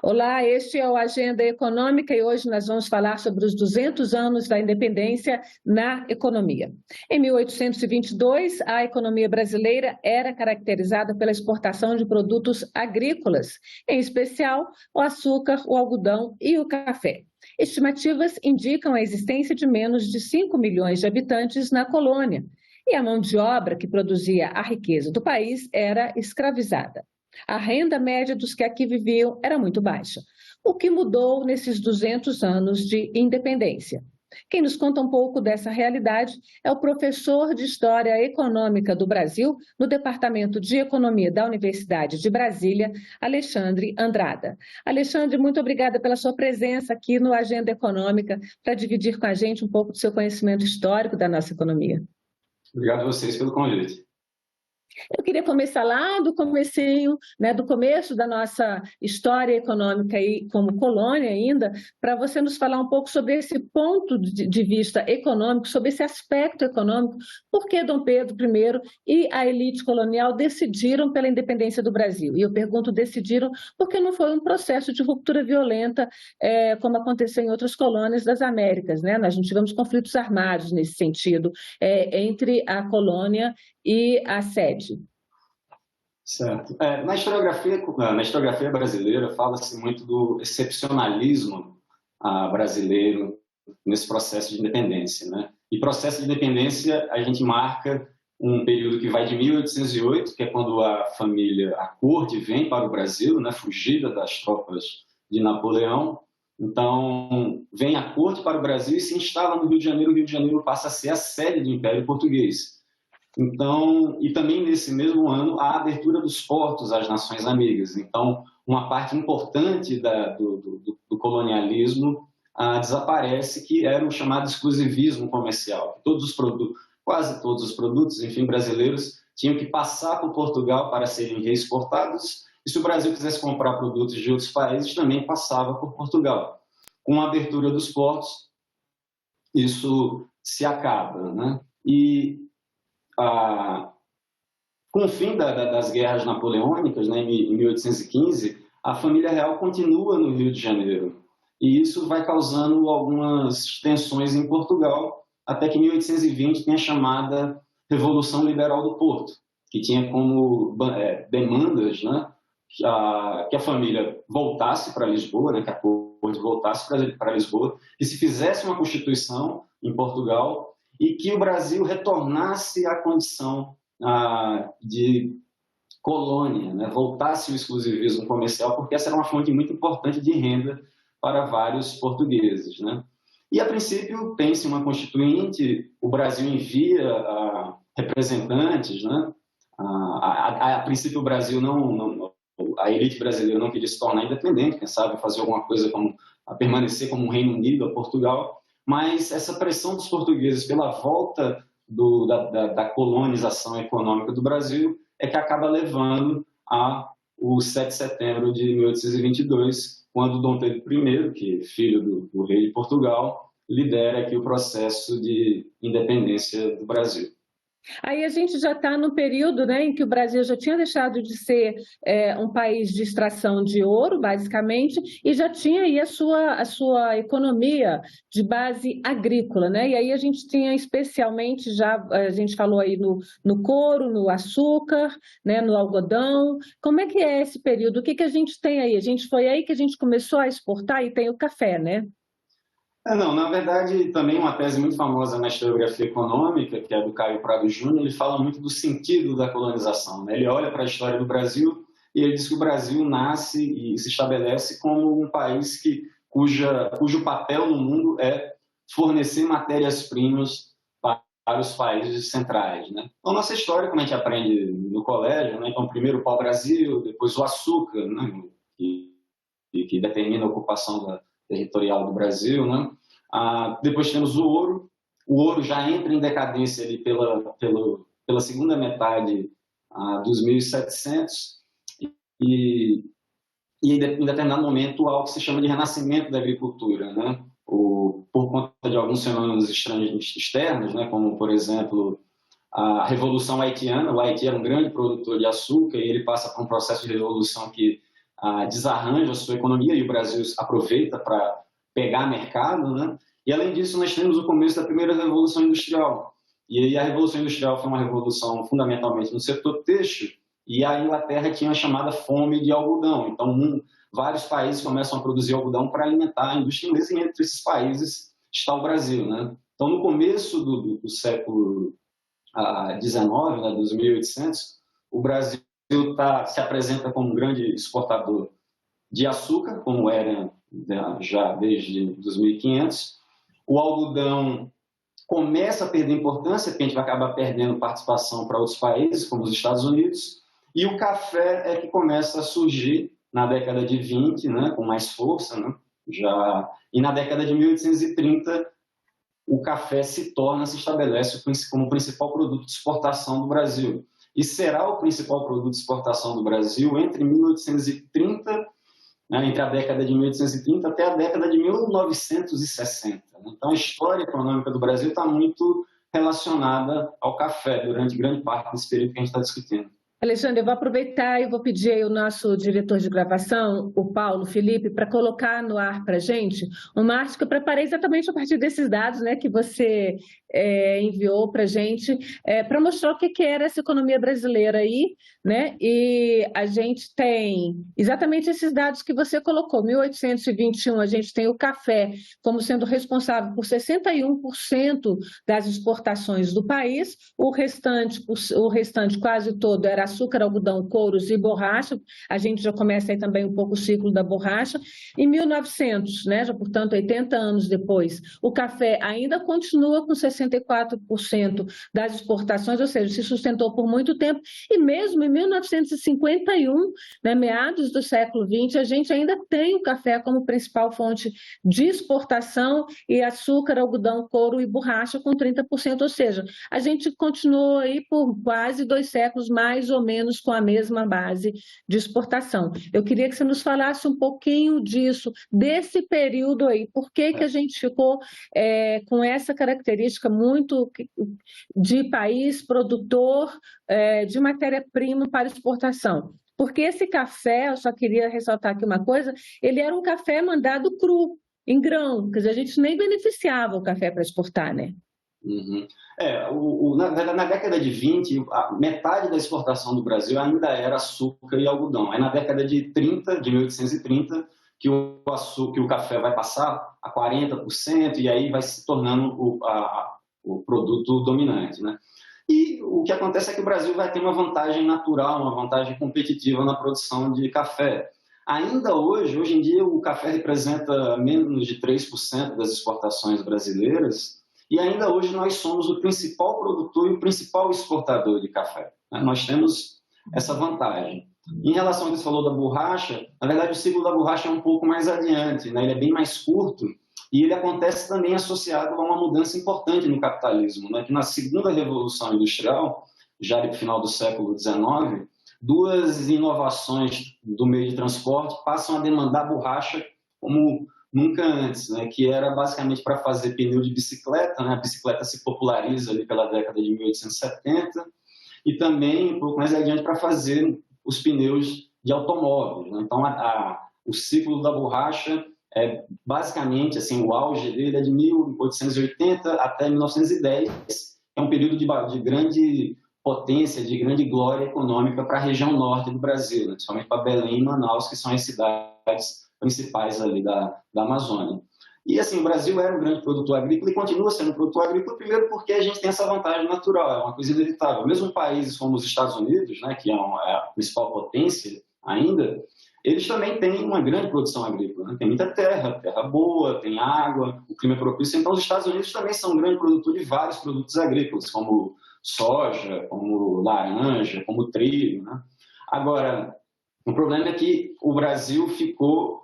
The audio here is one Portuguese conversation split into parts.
Olá, este é o Agenda Econômica e hoje nós vamos falar sobre os 200 anos da independência na economia. Em 1822, a economia brasileira era caracterizada pela exportação de produtos agrícolas, em especial o açúcar, o algodão e o café. Estimativas indicam a existência de menos de 5 milhões de habitantes na colônia, e a mão de obra que produzia a riqueza do país era escravizada. A renda média dos que aqui viviam era muito baixa. O que mudou nesses 200 anos de independência? Quem nos conta um pouco dessa realidade é o professor de História Econômica do Brasil, no Departamento de Economia da Universidade de Brasília, Alexandre Andrada. Alexandre, muito obrigada pela sua presença aqui no Agenda Econômica, para dividir com a gente um pouco do seu conhecimento histórico da nossa economia. Obrigado a vocês pelo convite. Eu queria começar lá do comecinho, do começo da nossa história econômica aí, como colônia ainda, para você nos falar um pouco sobre esse ponto de vista econômico, sobre esse aspecto econômico, por que Dom Pedro I e a elite colonial decidiram pela independência do Brasil. E eu pergunto, decidiram porque não foi um processo de ruptura violenta, como aconteceu em outras colônias das Américas, né? Nós não tivemos conflitos armados nesse sentido, entre a colônia e a sede. Certo. Na historiografia brasileira fala-se muito do excepcionalismo brasileiro nesse processo de independência, né? E processo de independência a gente marca um período que vai de 1808, que é quando a corte vem para o Brasil, né, fugida das tropas de Napoleão. Então, vem a corte para o Brasil e se instala no Rio de Janeiro. O Rio de Janeiro passa a ser a sede do Império Português. Então, e também nesse mesmo ano, a abertura dos portos às nações amigas. Então, uma parte importante do colonialismo desaparece, que era o chamado exclusivismo comercial. Quase todos os produtos, enfim, brasileiros, tinham que passar por Portugal para serem reexportados, e se o Brasil quisesse comprar produtos de outros países, também passava por Portugal. Com a abertura dos portos, isso se acaba, né? Com o fim das guerras napoleônicas, né, em 1815, a família real continua no Rio de Janeiro. E isso vai causando algumas tensões em Portugal, até que em 1820 tem a chamada Revolução Liberal do Porto, que tinha como demandas, né, que a família voltasse para Lisboa, né, que a corte voltasse para Lisboa, que se fizesse uma constituição em Portugal e que o Brasil retornasse à condição de colônia, né? Voltasse o exclusivismo comercial, porque essa era uma fonte muito importante de renda para vários portugueses, né? E, a princípio, tem-se uma constituinte, o Brasil envia representantes, né? A princípio, o Brasil a elite brasileira não queria se tornar independente, quem sabe fazer alguma coisa como permanecer como um Reino Unido a Portugal, mas essa pressão dos portugueses pela volta da colonização econômica do Brasil é que acaba levando ao 7 de setembro de 1822, quando Dom Pedro I, que é filho do rei de Portugal, lidera aqui o processo de independência do Brasil. Aí a gente já está no período, né, em que o Brasil já tinha deixado de ser um país de extração de ouro, basicamente, e já tinha aí a sua economia de base agrícola, né? E aí a gente tinha especialmente, a gente falou aí no couro, no açúcar, né, no algodão. Como é que é esse período? O que a gente tem aí? Foi aí que a gente começou a exportar, e tem o café, né? Não, na verdade, também uma tese muito famosa na historiografia econômica, que é do Caio Prado Júnior, ele fala muito do sentido da colonização, né? Ele olha para a história do Brasil e ele diz que o Brasil nasce e se estabelece como um país cujo papel no mundo é fornecer matérias-primas para os países centrais, né? Então, nossa história, como a gente aprende no colégio, né? Então, primeiro o pau-brasil, depois o açúcar, né? que determina a ocupação territorial do Brasil, né? Depois temos o ouro já entra em decadência ali pela segunda metade dos 1700 e em determinado momento há o que se chama de renascimento da agricultura, né? Por conta de alguns fenômenos externos, né? Como, por exemplo, a Revolução Haitiana. O Haiti era um grande produtor de açúcar e ele passa por um processo de revolução que desarranja a sua economia e o Brasil aproveita para pegar mercado, né? E, além disso, nós temos o começo da primeira Revolução Industrial. E aí a Revolução Industrial foi uma revolução fundamentalmente no setor têxtil, e a Inglaterra tinha a chamada fome de algodão. Então, vários países começam a produzir algodão para alimentar a indústria inglesa, e entre esses países está o Brasil, né? Então, no começo do século XIX, né, dos 1800, o Brasil se apresenta como um grande exportador de açúcar, como era já desde 2500. O algodão começa a perder importância, porque a gente vai acabar perdendo participação para outros países, como os Estados Unidos, e o café é que começa a surgir na década de 20, né, com mais força, né, e na década de 1830 o café se estabelece como principal produto de exportação do Brasil. E será o principal produto de exportação do Brasil entre 1830, né, entre a década de 1830 até a década de 1960. Então, a história econômica do Brasil está muito relacionada ao café durante grande parte desse período que a gente está discutindo. Alexandre, eu vou aproveitar e vou pedir aí o nosso diretor de gravação, o Paulo Felipe, para colocar no ar para a gente uma arte que eu preparei exatamente a partir desses dados, né, que você enviou para a gente, para mostrar o que era essa economia brasileira aí, né? E a gente tem exatamente esses dados que você colocou. 1821, a gente tem o café como sendo responsável por 61% das exportações do país, o restante quase todo era açúcar, algodão, couros e borracha. A gente já começa aí também um pouco o ciclo da borracha. Em 1900, né, já, portanto, 80 anos depois, o café ainda continua com 64% das exportações, ou seja, se sustentou por muito tempo, e mesmo em 1951, né, meados do século XX, a gente ainda tem o café como principal fonte de exportação, e açúcar, algodão, couro e borracha com 30%, ou seja, a gente continuou aí por quase 2 séculos, mais ou menos com a mesma base de exportação. Eu queria que você nos falasse um pouquinho disso, desse período aí, por que a gente ficou com essa característica muito de país produtor de matéria-prima para exportação. Porque esse café, eu só queria ressaltar aqui uma coisa, ele era um café mandado cru, em grão, quer dizer, a gente nem beneficiava o café para exportar, né? Uhum. Na década de 20, metade da exportação do Brasil ainda era açúcar e algodão. É na década de 1830, que o café vai passar a 40%, e aí vai se tornando o produto dominante, né? E o que acontece é que o Brasil vai ter uma vantagem natural, uma vantagem competitiva na produção de café. Ainda hoje em dia, o café representa menos de 3% das exportações brasileiras, e ainda hoje nós somos o principal produtor e o principal exportador de café, né? Nós temos essa vantagem. Em relação ao que você falou da borracha, na verdade o ciclo da borracha é um pouco mais adiante, né? Ele é bem mais curto, e ele acontece também associado a uma mudança importante no capitalismo, né? Que na segunda Revolução Industrial, já no final do século XIX, 2 inovações do meio de transporte passam a demandar borracha como nunca antes, né? Que era basicamente para fazer pneu de bicicleta, né? A bicicleta se populariza ali pela década de 1870, e também um pouco mais adiante para fazer os pneus de automóveis, né? Então o ciclo da borracha basicamente, assim, o auge dele é de 1880 até 1910, é um período de grande potência, de grande glória econômica para a região norte do Brasil, né? Principalmente para Belém e Manaus, que são as cidades principais ali da Amazônia. E assim, o Brasil era um grande produtor agrícola e continua sendo um produtor agrícola, primeiro porque a gente tem essa vantagem natural, é uma coisa inevitável. Mesmo países como os Estados Unidos, né, que é a principal potência ainda, eles também têm uma grande produção agrícola, né? Tem muita terra boa, tem água, o clima é propício. Então, os Estados Unidos também são um grande produtor de vários produtos agrícolas, como soja, como laranja, como trigo, né? Agora, o problema é que o Brasil ficou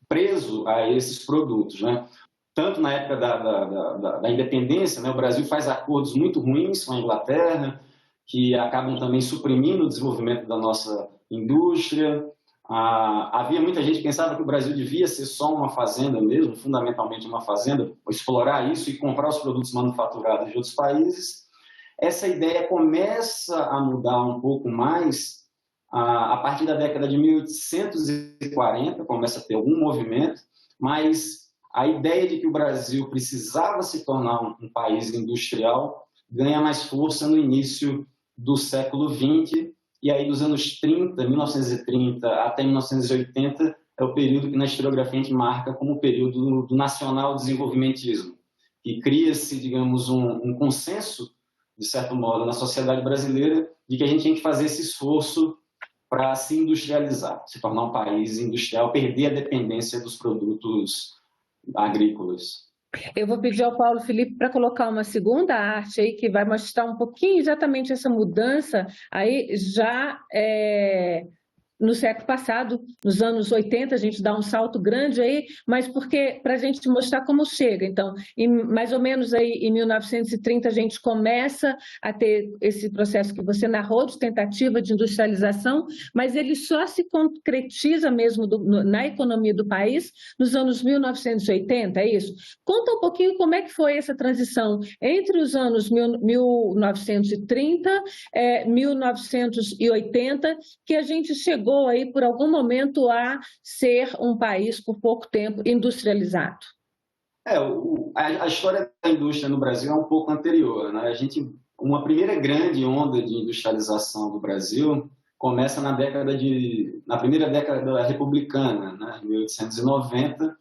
preso a esses produtos, né? Tanto na época da independência, né, o Brasil faz acordos muito ruins com a Inglaterra, que acabam também suprimindo o desenvolvimento da nossa indústria. Havia muita gente que pensava que o Brasil devia ser só uma fazenda mesmo, fundamentalmente uma fazenda, explorar isso e comprar os produtos manufaturados de outros países. Essa ideia começa a mudar um pouco mais A partir da década de 1840 começa a ter algum movimento, mas a ideia de que o Brasil precisava se tornar um país industrial ganha mais força no início do século XX, e aí dos anos 30, 1930 até 1980, é o período que na historiografia a gente marca como o período do nacional desenvolvimentismo, e cria-se, digamos, um consenso, de certo modo, na sociedade brasileira, de que a gente tem que fazer esse esforço para se industrializar, se tornar um país industrial, perder a dependência dos produtos agrícolas. Eu vou pedir ao Paulo Felipe para colocar uma segunda arte aí que vai mostrar um pouquinho exatamente essa mudança aí já no século passado, nos anos 80, a gente dá um salto grande aí, mas porque para a gente mostrar como chega. Então, mais ou menos aí em 1930, a gente começa a ter esse processo que você narrou de tentativa de industrialização, mas ele só se concretiza mesmo na economia do país nos anos 1980, é isso? Conta um pouquinho como é que foi essa transição entre os anos 1930 e 1980, que a gente chegou aí por algum momento a ser um país por pouco tempo industrializado. A história da indústria no Brasil é um pouco anterior, né? Uma primeira grande onda de industrialização do Brasil começa na primeira década republicana, né? 1890.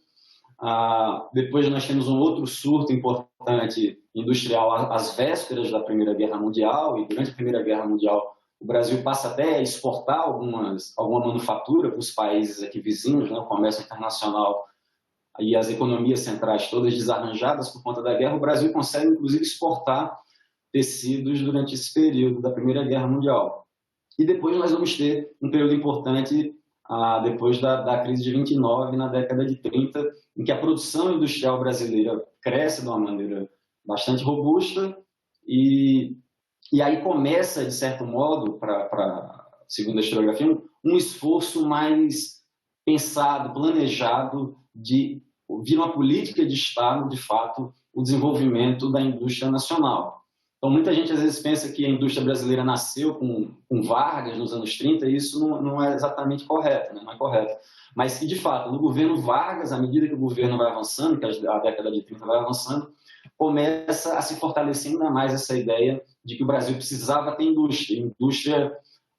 Depois nós temos um outro surto importante industrial às vésperas da Primeira Guerra Mundial, e durante a Primeira Guerra Mundial o Brasil passa até a exportar alguma manufatura para os países aqui vizinhos, né? O comércio internacional e as economias centrais todas desarranjadas por conta da guerra. O Brasil consegue, inclusive, exportar tecidos durante esse período da Primeira Guerra Mundial. E depois nós vamos ter um período importante depois da crise de 29, na década de 30, em que a produção industrial brasileira cresce de uma maneira bastante robusta e aí começa, de certo modo, segundo a historiografia, um esforço mais pensado, planejado, de vir uma política de Estado, de fato, o desenvolvimento da indústria nacional. Então, muita gente às vezes pensa que a indústria brasileira nasceu com Vargas nos anos 30, e isso não é exatamente correto, né? Não é correto. Mas que, de fato, no governo Vargas, à medida que o governo vai avançando, que a década de 30 vai avançando, começa a se fortalecer ainda mais essa ideia de que o Brasil precisava ter indústria,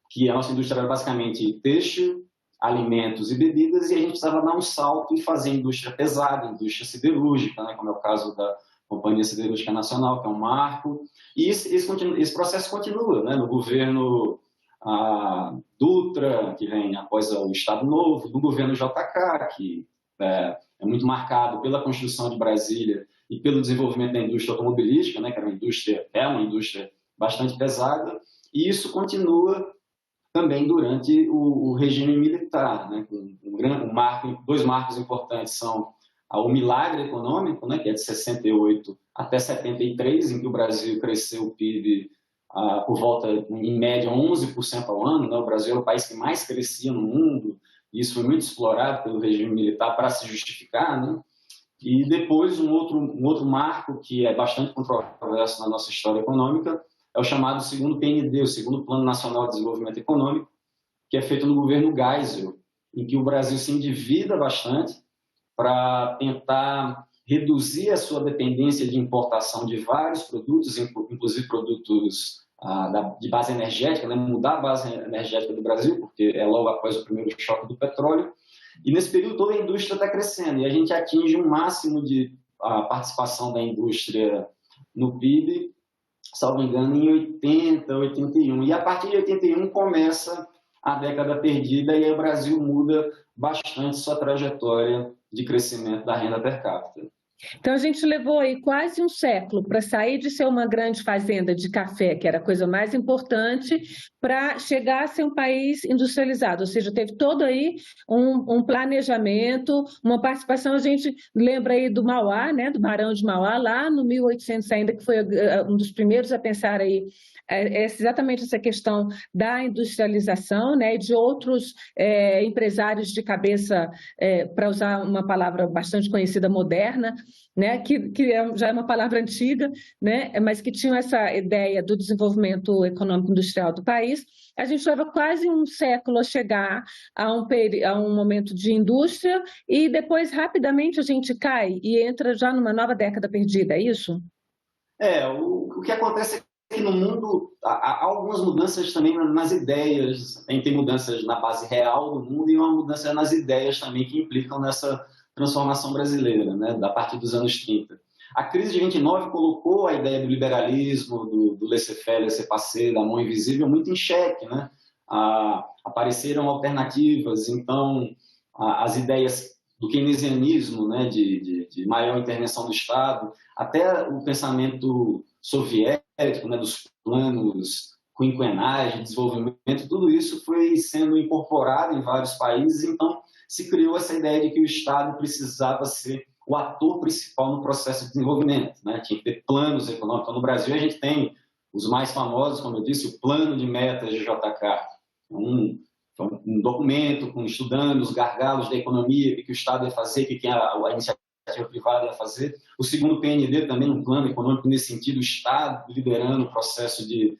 que a nossa indústria era basicamente têxtil, alimentos e bebidas, e a gente precisava dar um salto e fazer indústria pesada, indústria siderúrgica, né, como é o caso da Companhia Siderúrgica Nacional, que é um marco. E esse processo continua, né, no governo Dutra, que vem após o Estado Novo, no governo JK, que é muito marcado pela construção de Brasília e pelo desenvolvimento da indústria automobilística, né, que é uma indústria bastante pesada, e isso continua também durante o regime militar, né, dois marcos importantes são o milagre econômico, né, que é de 68 até 73, em que o Brasil cresceu o PIB por volta, em média, 11% ao ano, né? O Brasil era o país que mais crescia no mundo, e isso foi muito explorado pelo regime militar para se justificar, né? E depois um outro marco que é bastante controverso na nossa história econômica é o chamado segundo PND, o segundo Plano Nacional de Desenvolvimento Econômico, que é feito no governo Geisel, em que o Brasil se endivida bastante para tentar reduzir a sua dependência de importação de vários produtos, inclusive produtos de base energética, né? Mudar a base energética do Brasil, porque é logo após o primeiro choque do petróleo. E nesse período toda a indústria está crescendo e a gente atinge um máximo de participação da indústria no PIB, salvo engano, em 80, 81. E a partir de 81 começa a década perdida e aí o Brasil muda bastante sua trajetória de crescimento da renda per capita. Então, a gente levou aí quase um século para sair de ser uma grande fazenda de café, que era a coisa mais importante, para chegar a ser um país industrializado. Ou seja, teve todo aí um planejamento, uma participação. A gente lembra aí do Mauá, né, do Barão de Mauá, lá no 1800 ainda, que foi um dos primeiros a pensar aí exatamente essa questão da industrialização, né, e de outros empresários de cabeça, para usar uma palavra bastante conhecida, moderna, né, já é uma palavra antiga, né, mas que tinham essa ideia do desenvolvimento econômico industrial do país. A gente leva quase um século a chegar a um momento de indústria e depois, rapidamente, a gente cai e entra já numa nova década perdida, é isso? O que acontece é que no mundo há algumas mudanças também nas ideias, tem mudanças na base real do mundo e uma mudança nas ideias também que implicam nessa transformação brasileira, né, a partir dos anos 30. A crise de 29 colocou a ideia do liberalismo, do laissez-faire, laissez-passer, da mão invisível muito em xeque, né? Apareceram alternativas, então as ideias do keynesianismo, né, de maior intervenção do Estado, até o pensamento soviético, né, dos planos quinquenais de desenvolvimento, tudo isso foi sendo incorporado em vários países, então se criou essa ideia de que o Estado precisava ser o ator principal no processo de desenvolvimento, né? Tinha que ter planos econômicos. Então, no Brasil, a gente tem os mais famosos, como eu disse, o Plano de Metas de JK, um documento estudando os gargalos da economia, o que o Estado ia fazer, o que a iniciativa privada ia fazer. O segundo PND também, um plano econômico nesse sentido, o Estado liderando o processo de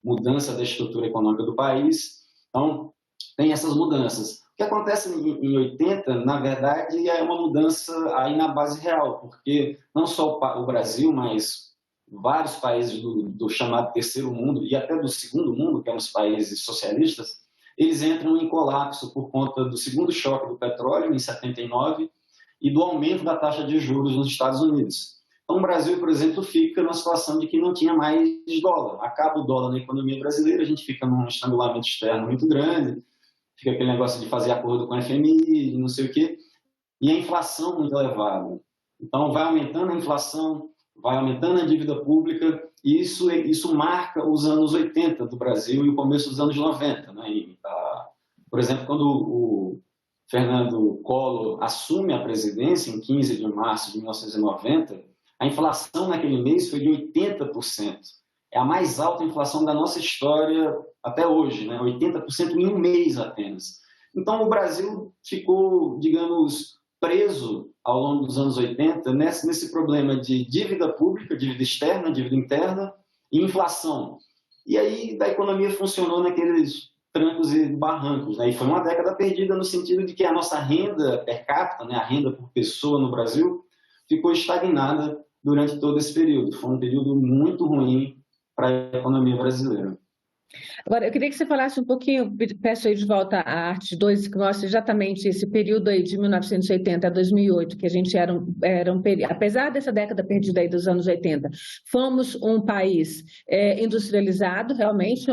mudança da estrutura econômica do país. Então, tem essas mudanças. O que acontece em 80, na verdade, é uma mudança aí na base real, porque não só o Brasil, mas vários países do chamado terceiro mundo e até do segundo mundo, que são os países socialistas, eles entram em colapso por conta do segundo choque do petróleo, em 79, e do aumento da taxa de juros nos Estados Unidos. Então, o Brasil, por exemplo, fica numa situação de que não tinha mais dólar. Acaba o dólar na economia brasileira, a gente fica num estrangulamento externo muito grande, fica aquele negócio de fazer acordo com a FMI, não sei o quê, e a inflação muito elevada. Então, vai aumentando a inflação, vai aumentando a dívida pública, e isso marca os anos 80 do Brasil e o começo dos anos 90. Né? Por exemplo, quando o Fernando Collor assume a presidência, em 15 de março de 1990, a inflação naquele mês foi de 80%. É a mais alta inflação da nossa história até hoje, né? 80% em um mês apenas. Então, o Brasil ficou, digamos, preso ao longo dos anos 80 nesse problema de dívida pública, dívida externa, dívida interna e inflação. E aí a economia funcionou naqueles trancos e barrancos, né? E foi uma década perdida no sentido de que a nossa renda per capita, né, a renda por pessoa no Brasil, ficou estagnada durante todo esse período. Foi um período muito ruim para a economia brasileira. Agora, eu queria que você falasse um pouquinho, peço aí de volta a Arte 2, que mostra exatamente esse período aí de 1980 a 2008, que a gente era um período, apesar dessa década perdida aí dos anos 80, fomos um país industrializado, realmente,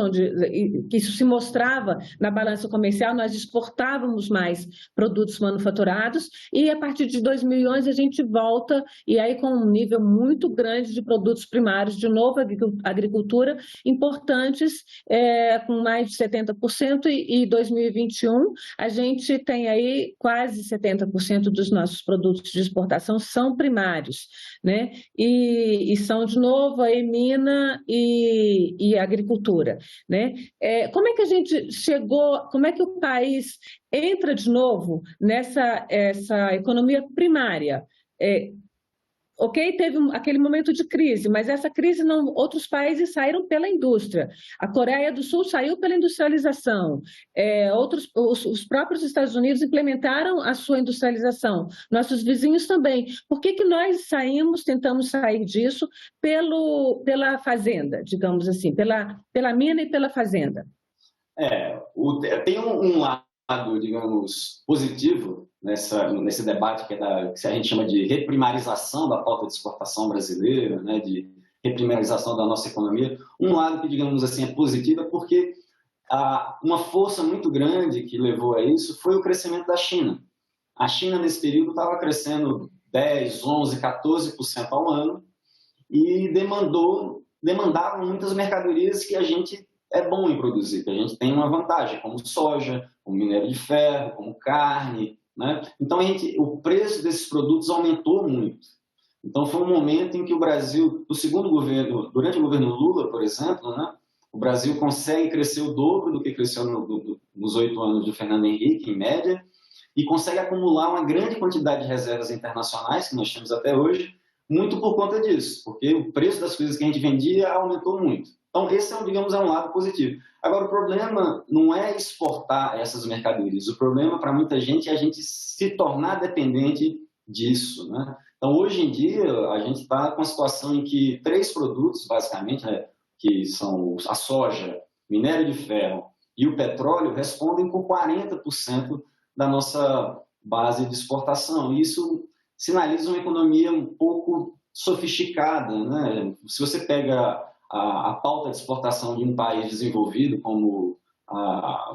que isso se mostrava na balança comercial, nós exportávamos mais produtos manufaturados, e a partir de 2011 a gente volta, e aí com um nível muito grande de produtos primários, de novo, agricultura, importantes, com mais de 70%, e 2021 a gente tem aí quase 70% dos nossos produtos de exportação são primários, né? E são, de novo, aí mina e agricultura, né? Como é que a gente chegou, como é que o país entra de novo nessa economia primária? Ok, teve aquele momento de crise, mas essa crise outros países saíram pela indústria. A Coreia do Sul saiu pela industrialização. Os próprios Estados Unidos implementaram a sua industrialização. Nossos vizinhos também. Por que nós tentamos sair disso pela fazenda, digamos assim, pela mina e pela fazenda? Tem um lado, digamos, positivo nesse debate que a gente chama de reprimarização da pauta de exportação brasileira, né, de reprimarização da nossa economia. Um lado que, digamos assim, é positivo é porque uma força muito grande que levou a isso foi o crescimento da China. A China, nesse período, estava crescendo 10%, 11%, 14% ao ano e demandava muitas mercadorias que a gente é bom em produzir, que a gente tem uma vantagem, como soja, como minério de ferro, como carne, né? Então, o preço desses produtos aumentou muito. Então, foi um momento em que o Brasil, durante o governo Lula, por exemplo, né, o Brasil consegue crescer o dobro do que cresceu nos 8 anos de Fernando Henrique, em média, e consegue acumular uma grande quantidade de reservas internacionais, que nós temos até hoje, muito por conta disso, porque o preço das coisas que a gente vendia aumentou muito. Então, esse é, digamos, um lado positivo. Agora, o problema não é exportar essas mercadorias, o problema para muita gente é a gente se tornar dependente disso, né? Então, hoje em dia, a gente está com a situação em que 3 produtos, basicamente, né, que são a soja, minério de ferro e o petróleo, respondem por 40% da nossa base de exportação. Isso sinaliza uma economia um pouco sofisticada, né? Se você pega a pauta de exportação de um país desenvolvido, como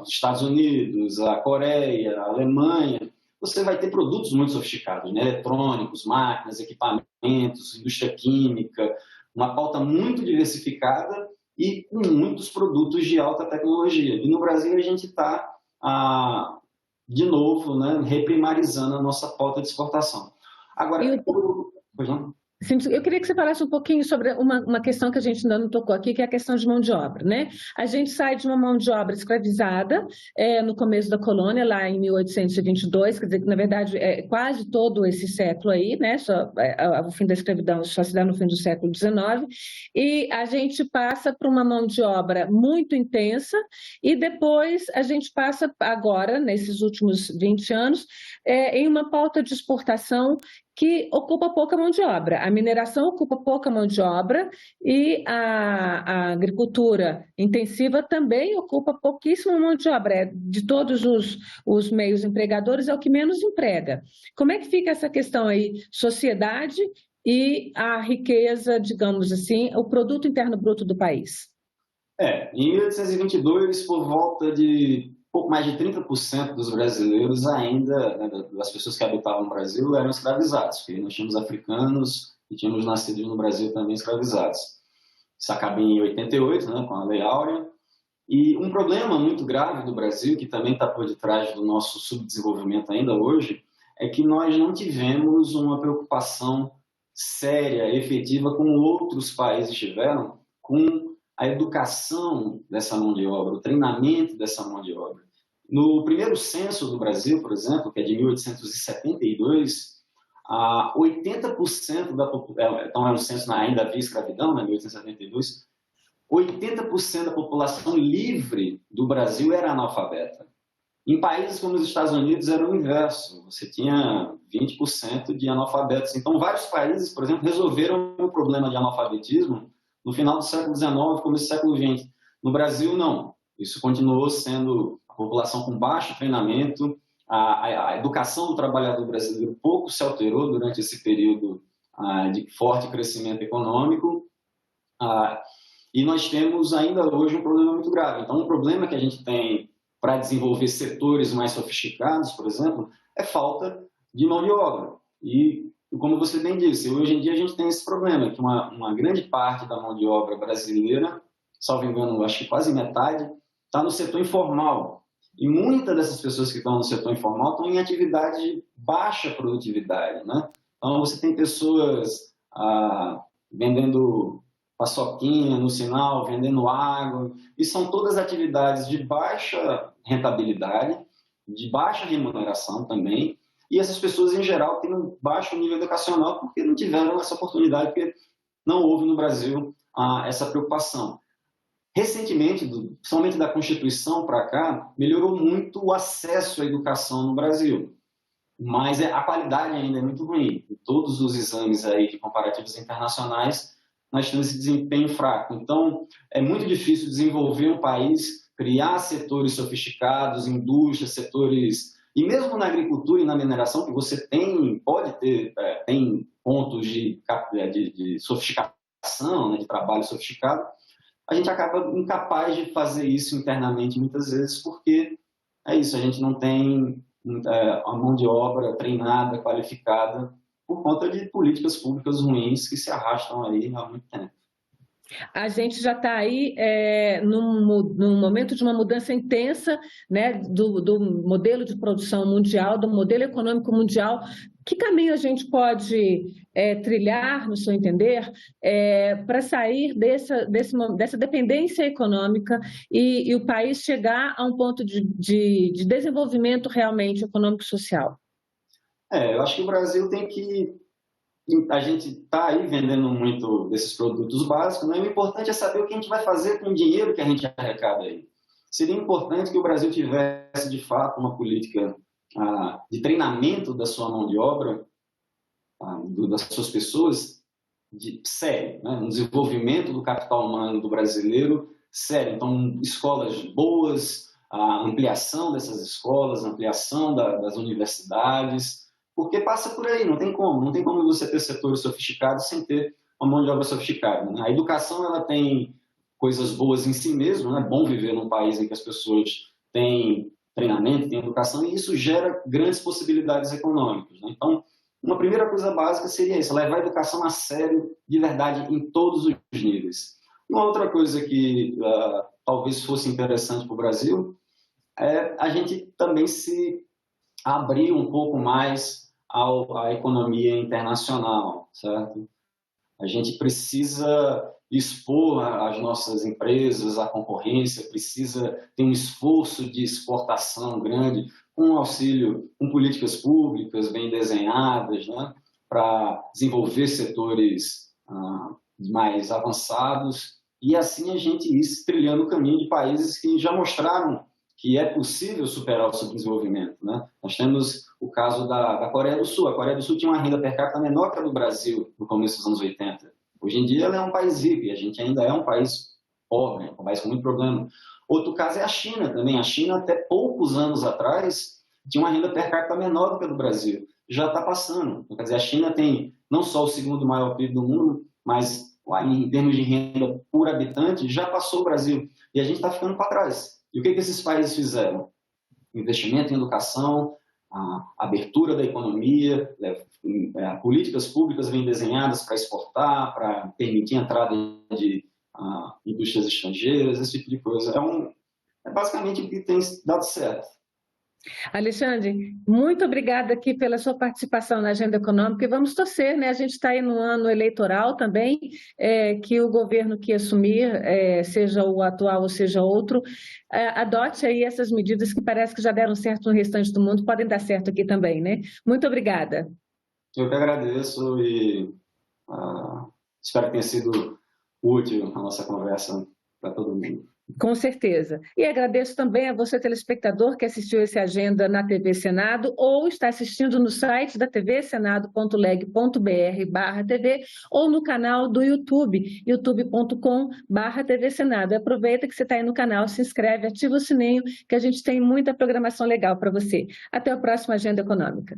os Estados Unidos, a Coreia, a Alemanha, você vai ter produtos muito sofisticados, né? Eletrônicos, máquinas, equipamentos, indústria química, uma pauta muito diversificada e com muitos produtos de alta tecnologia. E no Brasil a gente está, de novo, né, reprimarizando a nossa pauta de exportação. Agora, pois não? Sim, eu queria que você falasse um pouquinho sobre uma questão que a gente ainda não tocou aqui, que é a questão de mão de obra, né? A gente sai de uma mão de obra escravizada no começo da colônia, lá em 1822, quer dizer que, na verdade, quase todo esse século aí, né? O fim da escravidão só se dá no fim do século XIX, e a gente passa para uma mão de obra muito intensa, e depois a gente passa agora, nesses últimos 20 anos, em uma pauta de exportação que ocupa pouca mão de obra. A mineração ocupa pouca mão de obra e a agricultura intensiva também ocupa pouquíssima mão de obra. De todos os meios empregadores, é o que menos emprega. Como é que fica essa questão aí, sociedade e a riqueza, digamos assim, o produto interno bruto do país? Em 1822, por volta de pouco mais de 30% dos brasileiros ainda, né, das pessoas que habitavam no Brasil, eram escravizados, porque nós tínhamos africanos e tínhamos nascidos no Brasil também escravizados. Isso acaba em 88, né, com a Lei Áurea. E um problema muito grave do Brasil, que também está por detrás do nosso subdesenvolvimento ainda hoje, é que nós não tivemos uma preocupação séria, efetiva, como outros países tiveram, com a educação dessa mão de obra, o treinamento dessa mão de obra. No primeiro censo do Brasil, por exemplo, que é de 1872, 80% da população, então era um censo ainda havia escravidão, né, 1872, 80% da população livre do Brasil era analfabeta. Em países como os Estados Unidos era o inverso, você tinha 20% de analfabetos. Então, vários países, por exemplo, resolveram o problema de analfabetismo no final do século XIX, começo do século XX. No Brasil, não. Isso continuou sendo a população com baixo treinamento, a educação do trabalhador brasileiro pouco se alterou durante esse período de forte crescimento econômico, e nós temos ainda hoje um problema muito grave. Então, um problema que a gente tem para desenvolver setores mais sofisticados, por exemplo, é falta de mão de obra. E como você bem disse, hoje em dia a gente tem esse problema, que uma grande parte da mão de obra brasileira, salvo engano, acho que quase metade, está no setor informal. E muitas dessas pessoas que estão no setor informal estão em atividade de baixa produtividade, né? Então você tem pessoas vendendo paçoquinha no sinal, vendendo água, e são todas atividades de baixa rentabilidade, de baixa remuneração também. E essas pessoas, em geral, têm um baixo nível educacional porque não tiveram essa oportunidade, porque não houve no Brasil essa preocupação. Recentemente, somente da Constituição para cá, melhorou muito o acesso à educação no Brasil. Mas a qualidade ainda é muito ruim. Em todos os exames aí de comparativos internacionais, nós temos esse desempenho fraco. Então, é muito difícil desenvolver um país, criar setores sofisticados, indústrias, setores... E mesmo na agricultura e na mineração, que você pode ter tem pontos de sofisticação, né, de trabalho sofisticado, a gente acaba incapaz de fazer isso internamente muitas vezes, porque é isso, a gente não tem a mão de obra treinada, qualificada, por conta de políticas públicas ruins que se arrastam aí há muito tempo. A gente já está aí num momento de uma mudança intensa, né, do modelo de produção mundial, do modelo econômico mundial, Que caminho a gente pode trilhar, no seu entender, para sair dessa dependência econômica e o país chegar a um ponto de desenvolvimento realmente econômico e social? Eu acho que o Brasil tem que... A gente está aí vendendo muito desses produtos básicos, né? O importante é saber o que a gente vai fazer com o dinheiro que a gente arrecada aí. Seria importante que o Brasil tivesse, de fato, uma política de treinamento da sua mão de obra, das suas pessoas, sério, né? Um desenvolvimento do capital humano do brasileiro sério. Então, escolas boas, a ampliação dessas escolas, a ampliação das universidades, porque passa por aí, não tem como você ter setores sofisticados sem ter uma mão de obra sofisticada, né? A educação, ela tem coisas boas em si mesmo, né? É bom viver num país em que as pessoas têm treinamento, têm educação, e isso gera grandes possibilidades econômicas, né? Então, uma primeira coisa básica seria isso, levar a educação a sério, de verdade, em todos os níveis. Uma outra coisa que talvez fosse interessante para o Brasil é a gente também se abrir um pouco mais à economia internacional, certo? A gente precisa expor as nossas empresas à concorrência, precisa ter um esforço de exportação grande, com auxílio, com políticas públicas bem desenhadas, né, para desenvolver setores mais avançados, e assim a gente ir trilhando o caminho de países que já mostraram que é possível superar o subdesenvolvimento, né? Nós temos o caso da Coreia do Sul. A Coreia do Sul tinha uma renda per capita menor que a do Brasil no começo dos anos 80. Hoje em dia ela é um país rico e a gente ainda é um país pobre, um país com muito problema. Outro caso é a China também. A China, até poucos anos atrás, tinha uma renda per capita menor do que a do Brasil. Já está passando. Quer dizer, a China tem não só o segundo maior PIB do mundo, mas em termos de renda por habitante, já passou o Brasil. E a gente está ficando para trás. E o que esses países fizeram? Investimento em educação, a abertura da economia, políticas públicas bem desenhadas para exportar, para permitir a entrada de indústrias estrangeiras, esse tipo de coisa. É basicamente o que tem dado certo. Alexandre, muito obrigada aqui pela sua participação na agenda econômica e vamos torcer, né? A gente está aí no ano eleitoral também, que o governo que assumir, seja o atual ou seja outro, adote aí essas medidas que parece que já deram certo no restante do mundo, podem dar certo aqui também, né? Muito obrigada. Eu que agradeço e espero que tenha sido útil a nossa conversa para todo mundo. Com certeza. E agradeço também a você, telespectador, que assistiu esse Agenda na TV Senado ou está assistindo no site da tvsenado.leg.br/TV ou no canal do YouTube, youtube.com/TV Senado. Aproveita que você está aí no canal, se inscreve, ativa o sininho, que a gente tem muita programação legal para você. Até o próximo Agenda Econômica.